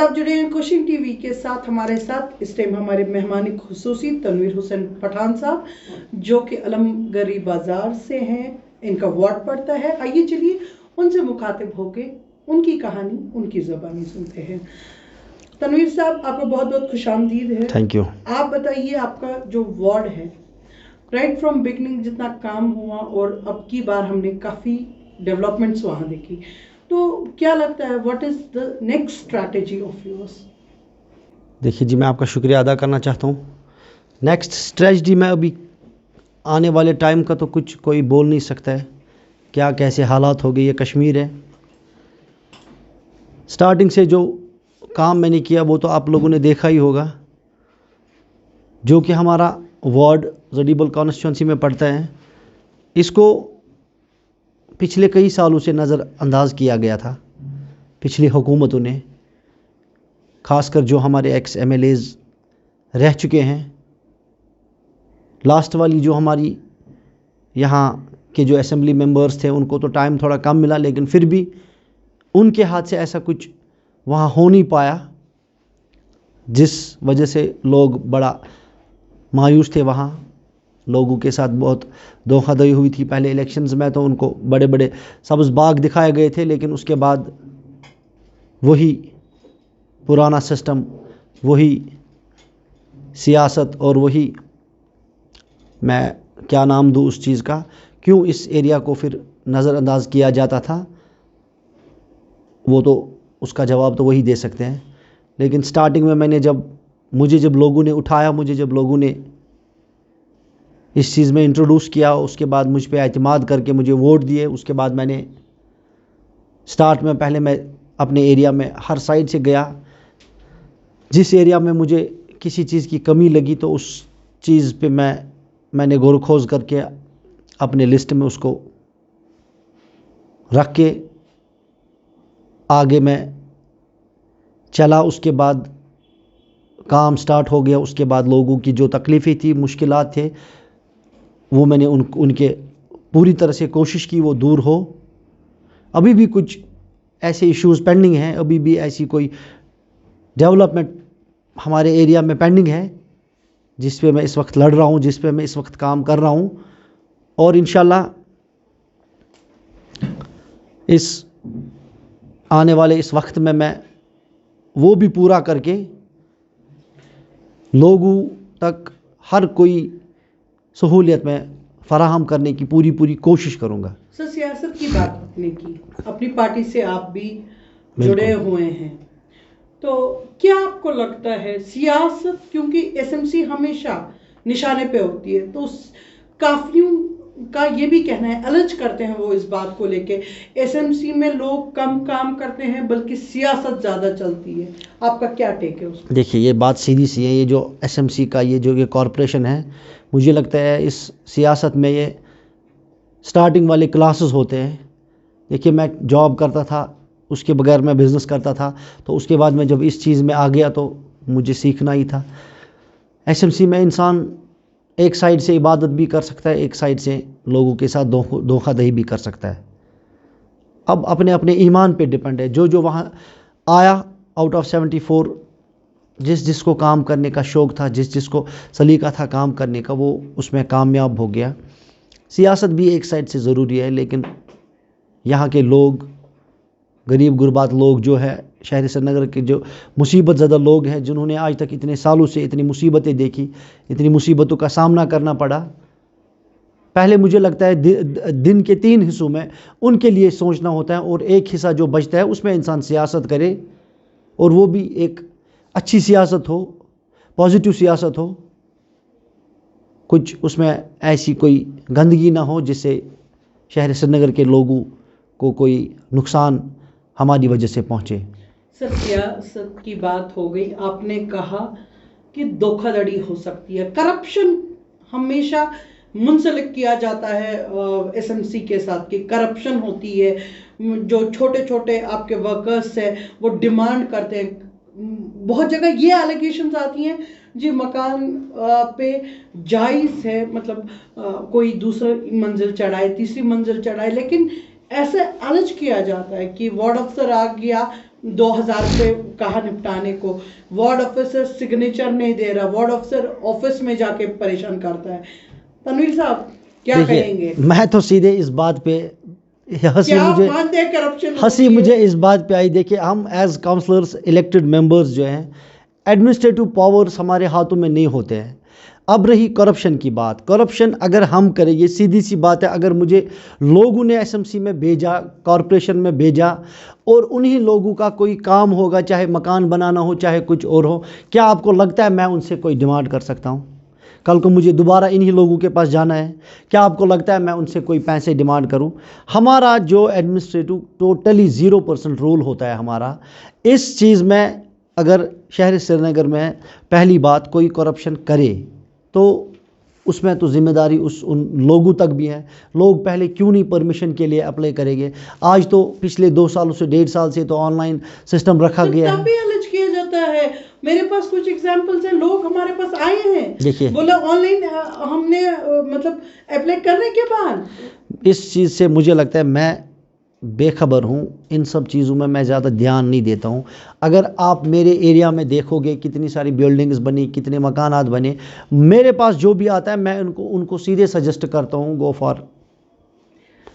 आप जुड़े हैं कोशिश टीवी के साथ। हमारे साथ इस टाइम हमारे मेहमान खुसूसी तनवीर हुसैन पठान साहब, जो कि अलमगरी बाजार से हैं, इनका वार्ड पड़ता है। आइए चलिए उनसे मुखातिब होके उनकी कहानी उनकी ज़बानी सुनते हैं। तनवीर साहब, आपको बहुत बहुत खुशामदीद है। Thank you. आप बताइए, आपका जो वार्ड है, राइट फ्रॉम बिगनिंग जितना काम हुआ और अब की बार हमने काफ़ी डेवलपमेंट्स वहाँ देखी, तो क्या लगता है what is the next strategy of yours? देखिए जी, मैं आपका शुक्रिया अदा करना चाहता हूँ। नेक्स्ट स्ट्रैटेजी में अभी आने वाले टाइम का तो कुछ कोई बोल नहीं सकता है, क्या कैसे हालात हो गए। ये कश्मीर है। स्टार्टिंग से जो काम मैंने किया वो तो आप लोगों ने देखा ही होगा, जो कि हमारा वार्ड जडीबल कॉन्स्टिट्यूंसी में पड़ता है। इसको पिछले कई सालों से नज़रअंदाज किया गया था पिछली हुकूमतों ने, ख़ासकर जो हमारे एक्स MLAs रह चुके हैं। लास्ट वाली जो हमारी यहाँ के जो असेंबली मेंबर्स थे उनको तो टाइम थोड़ा कम मिला, लेकिन फिर भी उनके हाथ से ऐसा कुछ वहाँ हो नहीं पाया, जिस वजह से लोग बड़ा मायूस थे। वहाँ लोगों के साथ बहुत धोखाधड़ी हुई थी। पहले इलेक्शंस में तो उनको बड़े बड़े सब्ज़ बाग दिखाए गए थे, लेकिन उसके बाद वही पुराना सिस्टम, वही सियासत और वही, मैं क्या नाम दूँ उस चीज़ का, क्यों इस एरिया को फिर नज़रअंदाज किया जाता था, वो तो उसका जवाब तो वही दे सकते हैं। लेकिन स्टार्टिंग में मुझे जब लोगों ने उठाया, मुझे जब लोगों ने इस चीज़ में इंट्रोड्यूस किया, उसके बाद मुझ पे एतमाद करके मुझे वोट दिए, उसके बाद मैंने स्टार्ट में पहले मैं अपने एरिया में हर साइड से गया। जिस एरिया में मुझे किसी चीज़ की कमी लगी तो उस चीज़ पे मैंने गौर खोज करके अपने लिस्ट में उसको रख के आगे मैं चला। उसके बाद काम स्टार्ट हो गया। उसके बाद लोगों की जो तकलीफ़ें थी, मुश्किलात थे, वो मैंने उनके पूरी तरह से कोशिश की वो दूर हो। अभी भी कुछ ऐसे इश्यूज़ पेंडिंग हैं, अभी भी ऐसी कोई डेवलपमेंट हमारे एरिया में पेंडिंग है जिस पे मैं इस वक्त लड़ रहा हूँ, जिस पे मैं इस वक्त काम कर रहा हूँ। और इंशाल्लाह इस आने वाले इस वक्त में मैं वो भी पूरा करके लोगों तक हर कोई सहूलियत में फराहम करने की पूरी कोशिश करूँगा। सर, सियासत की बात आपने की, अपनी पार्टी से आप भी जुड़े हुए हैं, तो क्या आपको लगता है सियासत, क्योंकि SMC हमेशा निशाने पे होती है, तो उस काफियों का ये भी कहना है, अलर्ज करते हैं वो इस बात को लेके, SMC में लोग कम काम करते हैं बल्कि सियासत ज़्यादा चलती है, आपका क्या टेक है उस पर? देखिए, ये बात सीधी सी है। ये जो SMC का ये कॉरपोरेशन है, मुझे लगता है इस सियासत में ये स्टार्टिंग वाले क्लासेस होते हैं। देखिए, मैं जॉब करता था, उसके बगैर मैं बिज़नेस करता था, तो उसके बाद मैं जब इस चीज़ में आ गया तो मुझे सीखना ही था। SMC में इंसान एक साइड से इबादत भी कर सकता है, एक साइड से लोगों के साथ धोखाधड़ी भी कर सकता है। अब अपने अपने ईमान पे डिपेंड है। जो वहाँ आया आउट ऑफ 74, जिसको काम करने का शौक़ था, जिसको सलीका था काम करने का, वो उसमें कामयाब हो गया। सियासत भी एक साइड से ज़रूरी है, लेकिन यहाँ के लोग, गरीब गुरबात लोग जो है शहर श्रीनगर के, जो मुसीबत ज़्यादा लोग हैं, जिन्होंने आज तक इतने सालों से इतनी मुसीबतें देखी, इतनी मुसीबतों का सामना करना पड़ा। पहले मुझे लगता है दिन के 3 हिस्सों में उनके लिए सोचना होता है, और एक हिस्सा जो बचता है उसमें इंसान सियासत करे, और वो भी एक अच्छी सियासत हो, पॉजिटिव सियासत हो, कुछ उसमें ऐसी कोई गंदगी ना हो जिससे शहर श्रीनगर के लोगों को कोई नुकसान हमारी वजह से पहुँचे। सर, सियासत की बात हो गई, आपने कहा कि धोखाधड़ी हो सकती है, करप्शन हमेशा मुंसलिक किया जाता है SMC के साथ कि करप्शन होती है। जो छोटे छोटे आपके वर्कर्स हैं वो डिमांड करते हैं, बहुत जगह ये एलिगेशंस आती हैं जी मकान पे जायज़ है, मतलब कोई दूसरी मंजिल चढ़ाए, तीसरी मंजिल चढ़ाए, लेकिन ऐसे अलज किया जाता है कि वार्ड अफसर आ गया, 2000 पे कहा निपटाने को, वार्ड ऑफिसर सिग्नेचर नहीं दे रहा, वार्ड ऑफिसर ऑफिस में जाके परेशान करता है। तनवीर साहब क्या कहेंगे? मैं तो सीधे इस बात पे हंसी मुझे इस बात पे आई। देखिए, हम एज काउंसलर्स, इलेक्टेड मेंबर्स जो हैं, एडमिनिस्ट्रेटिव पावर्स हमारे हाथों में नहीं होते हैं। अब रही करप्शन की बात, करप्शन अगर हम करें, ये सीधी सी बात है, अगर मुझे लोगों ने एसएमसी में भेजा, कॉरपोरेशन में भेजा, और उन्हीं लोगों का कोई काम होगा, चाहे मकान बनाना हो, चाहे कुछ और हो, क्या आपको लगता है मैं उनसे कोई डिमांड कर सकता हूँ? कल को मुझे दोबारा इन्हीं लोगों के पास जाना है, क्या आपको लगता है मैं उनसे कोई पैसे डिमांड करूं? हमारा जो एडमिनिस्ट्रेटिव टोटली 0% रूल होता है हमारा। इस चीज़ में अगर शहर श्रीनगर में पहली बात कोई करप्शन करे तो उसमें तो जिम्मेदारी उन लोगों तक भी है। लोग पहले क्यों नहीं परमिशन के लिए अप्लाई करेंगे? आज तो पिछले 2 सालों से, 1.5 साल से तो ऑनलाइन सिस्टम रखा गया है। अलर्ज किया जाता है। मेरे पास कुछ एग्जांपल्स हैं, लोग हमारे पास आए हैं, देखिए, बोला ऑनलाइन हमने मतलब अप्लाई करने के बाद। इस चीज़ से मुझे लगता है मैं बेखबर हूँ, इन सब चीज़ों में मैं ज़्यादा ध्यान नहीं देता हूँ। अगर आप मेरे एरिया में देखोगे कितनी सारी बिल्डिंग्स बनी, कितने मकानात बने, मेरे पास जो भी आता है मैं उनको सीधे सजेस्ट करता हूँ, go for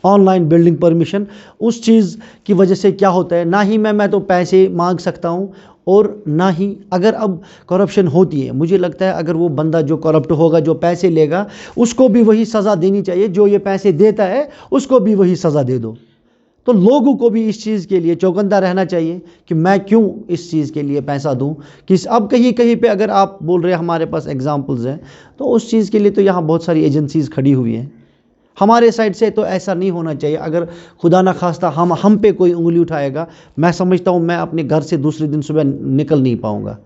online building permission. उस चीज़ की वजह से क्या होता है, ना ही मैं तो पैसे मांग सकता हूँ, और ना ही अगर अब करप्शन होती है, मुझे लगता है अगर वो बंदा जो करप्ट होगा, जो पैसे लेगा, उसको भी वही सज़ा देनी चाहिए, जो ये पैसे देता है उसको भी वही सज़ा दे दो। तो लोगों को भी इस चीज़ के लिए चौकन्ना रहना चाहिए कि मैं क्यों इस चीज़ के लिए पैसा दूं। कि अब कहीं कहीं पे अगर आप बोल रहे हैं हमारे पास एग्जांपल्स हैं, तो उस चीज़ के लिए तो यहाँ बहुत सारी एजेंसीज़ खड़ी हुई हैं। हमारे साइड से तो ऐसा नहीं होना चाहिए। अगर खुदा ना खास्ता हम पे कोई उंगली उठाएगा, मैं समझता हूँ मैं अपने घर से दूसरे दिन सुबह निकल नहीं पाऊँगा।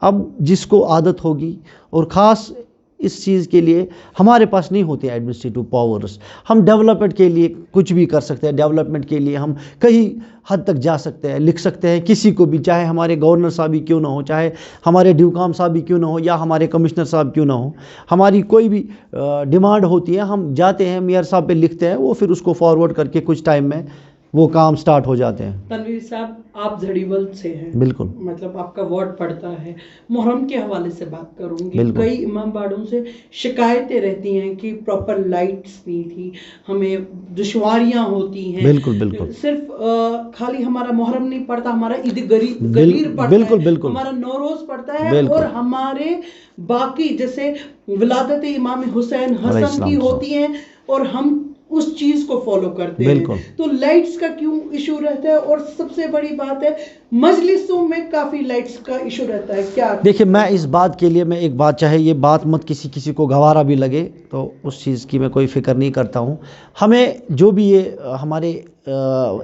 अब जिसको आदत होगी, और ख़ास इस चीज़ के लिए हमारे पास नहीं होते एडमिनिस्ट्रेटिव पावर्स। हम डेवलपमेंट के लिए कुछ भी कर सकते हैं, डेवलपमेंट के लिए हम कहीं हद तक जा सकते हैं, लिख सकते हैं किसी को भी, चाहे हमारे गवर्नर साहब ही क्यों ना हो, चाहे हमारे ड्यूकाम साहब ही क्यों ना हो, या हमारे कमिश्नर साहब क्यों ना हो। हमारी कोई भी डिमांड होती है, हम जाते हैं मेयर साहब पे लिखते हैं, वो फिर उसको फॉरवर्ड करके कुछ टाइम में वो काम स्टार्ट हो जाते हैं। तनवीर साहब, आप झड़ीवल से हैं, बिल्कुल, मतलब आपका वार्ड पड़ता है। मुहर्रम के हवाले से बात करूंगी। कई इमाम बाड़ों से शिकायतें रहती हैं कि प्रॉपर लाइट्स नहीं थी, हमें दुश्वारियां होती हैं। बिल्कुल बिल्कुल, सिर्फ खाली हमारा मुहर्रम नहीं पड़ता, हमारा ईद गरीर पड़ता बिल्कुल है, बिल्कुल, हमारा नौरोज पड़ता है, और हमारे बाकी जैसे विलादत इमाम हुसैन हसन की होती हैं, और हम उस चीज को फॉलो करते हैं। तो लाइट्स का क्यों इशू रहता है? और सबसे बड़ी बात है, मजलिसों में काफी लाइट्स का इशू रहता है। क्या देखिए, मैं इस बात के लिए, मैं एक बात, चाहे ये बात मत किसी को गवारा भी लगे, तो उस चीज़ की मैं कोई फ़िक्र नहीं करता हूँ। हमें जो भी ये हमारे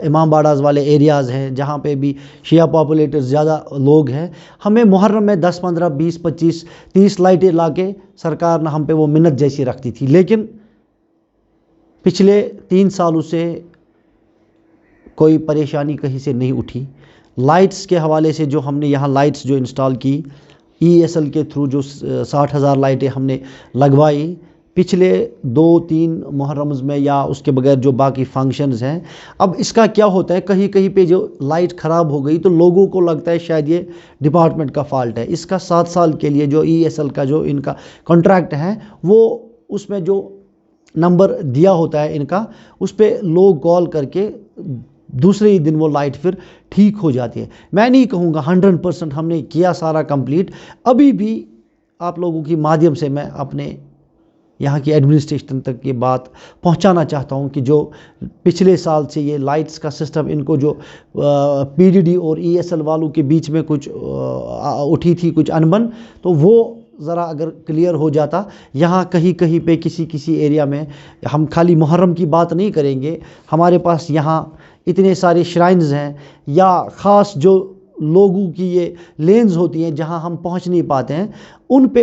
इमाम बाड़ाज वाले एरियाज़ हैं, जहाँ पे भी शिया पॉपुलेटेड ज़्यादा लोग हैं, हमें मुहर्रम में 10, 15, 20, 25, 30 लाइटें ला के सरकार ने हम पे वो मिन्नत जैसी रखती थी। लेकिन पिछले 3 सालों से कोई परेशानी कहीं से नहीं उठी। लाइट्स के हवाले से जो हमने यहाँ लाइट्स जो इंस्टॉल की, ESL के थ्रू जो 60,000 लाइटें हमने लगवाई पिछले 2-3 मुहर्रम्स में, या उसके बगैर जो बाकी फंक्शंस हैं। अब इसका क्या होता है, कहीं कहीं पे जो लाइट ख़राब हो गई तो लोगों को लगता है शायद ये डिपार्टमेंट का फॉल्ट है। इसका 7 साल के लिए जो ESL का जो इनका कॉन्ट्रैक्ट है, वो उसमें जो नंबर दिया होता है इनका, उस पर लोग कॉल करके दूसरे ही दिन वो लाइट फिर ठीक हो जाती है। मैं नहीं कहूँगा 100% हमने किया सारा कंप्लीट। अभी भी आप लोगों की माध्यम से मैं अपने यहाँ की एडमिनिस्ट्रेशन तक ये बात पहुँचाना चाहता हूँ कि जो पिछले साल से ये लाइट्स का सिस्टम, इनको जो PDD और ESL वालों के बीच में कुछ उठी थी कुछ अनबन, तो वो ज़रा अगर क्लियर हो जाता। यहाँ कहीं कहीं पे किसी एरिया में, हम खाली मुहर्रम की बात नहीं करेंगे, हमारे पास यहाँ इतने सारे श्राइन्स हैं, या ख़ास जो लोगों की ये लेन्स होती हैं जहाँ हम पहुँच नहीं पाते हैं,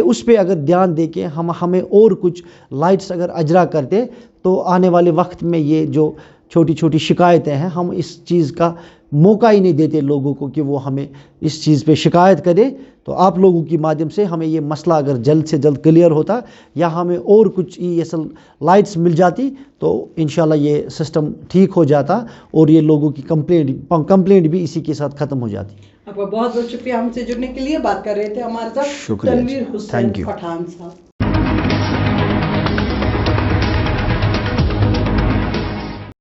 उस पे अगर ध्यान दे के हमें और कुछ लाइट्स अगर अजरा करते, तो आने वाले वक्त में ये जो छोटी छोटी शिकायतें हैं, हम इस चीज़ का موقع ہی نہیں دیتے لوگوں کو کہ وہ ہمیں اس چیز پہ شکایت کرے. تو آپ لوگوں کی مادھیم سے ہمیں یہ مسئلہ اگر جلد سے جلد کلیئر ہوتا یا ہمیں اور کچھ ESL لائٹس مل جاتی تو انشاءاللہ یہ سسٹم ٹھیک ہو جاتا اور یہ لوگوں کی کمپلینٹ بھی اسی کے ساتھ ختم ہو جاتی. آپ کا بہت بہت شکریہ ہم سے جڑنے کے لیے. بات کر رہے تھے ہمارے ساتھ شکریہ. تنویر حسین تھینک یو. پٹھان صاحب.